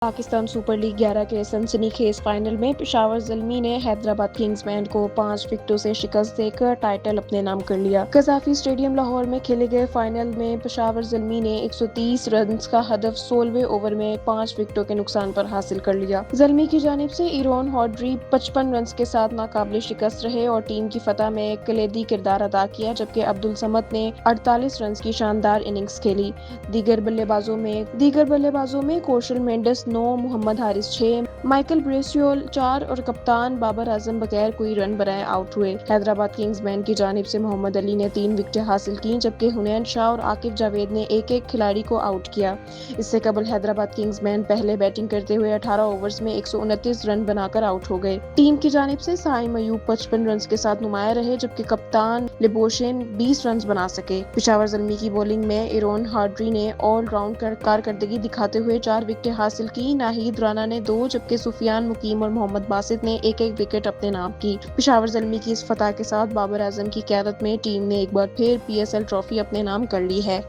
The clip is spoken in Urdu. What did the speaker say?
پاکستان سپر لیگ 11 کے سنسنی خیز فائنل میں پشاور زلمی نے حیدرآباد کنگز بینڈ کو 5 وکٹوں سے شکست دے کر ٹائٹل اپنے نام کر لیا۔ قذافی اسٹیڈیم لاہور میں کھیلے گئے فائنل میں پشاور زلمی نے 130 رنز کا ہدف 16ویں اوور میں 5 وکٹوں کے نقصان پر حاصل کر لیا۔ زلمی کی جانب سے ایرون ہارڈری 55 رنز کے ساتھ ناقابل شکست رہے اور ٹیم کی فتح میں کلیدی کردار ادا کیا، جبکہ عبدالصمد نے 48 رنز کی شاندار اننگز کھیلی۔ دیگر بلے بازوں میں کوشل مینڈس 9، محمد حارث 6، مائیکل بریسیول 4 اور کپتان بابر اعظم بغیر کوئی رن بنائے آؤٹ ہوئے۔ حیدرآباد کنگز بینڈ کی جانب سے محمد علی نے 3 وکٹیں حاصل کیں، جبکہ حنین شاہ اور عاقب جاوید نے ایک ایک کھلاڑی کو آؤٹ کیا۔ اس سے قبل حیدرآباد کنگز بینڈ پہلے بیٹنگ کرتے ہوئے 18 اوورز میں 129 رن بنا کر آؤٹ ہو گئے۔ ٹیم کی جانب سے سائم ایوب 55 رنز کے ساتھ نمایاں رہے، جبکہ کپتان لبوشین 20 رنز بنا سکے۔ پشاور زلمی کی بولنگ میں ایرون ہارڈری نے آل راؤنڈ کارکردگی دکھاتے ہوئے 4 وکٹیں حاصل کی، ناہید رانا نے 2، جبکہ سفیان مقیم اور محمد باسط نے ایک ایک وکٹ اپنے نام کی۔ پشاور زلمی کی اس فتح کے ساتھ بابر اعظم کی قیادت میں ٹیم نے ایک بار پھر PSL ٹرافی اپنے نام کر لی ہے۔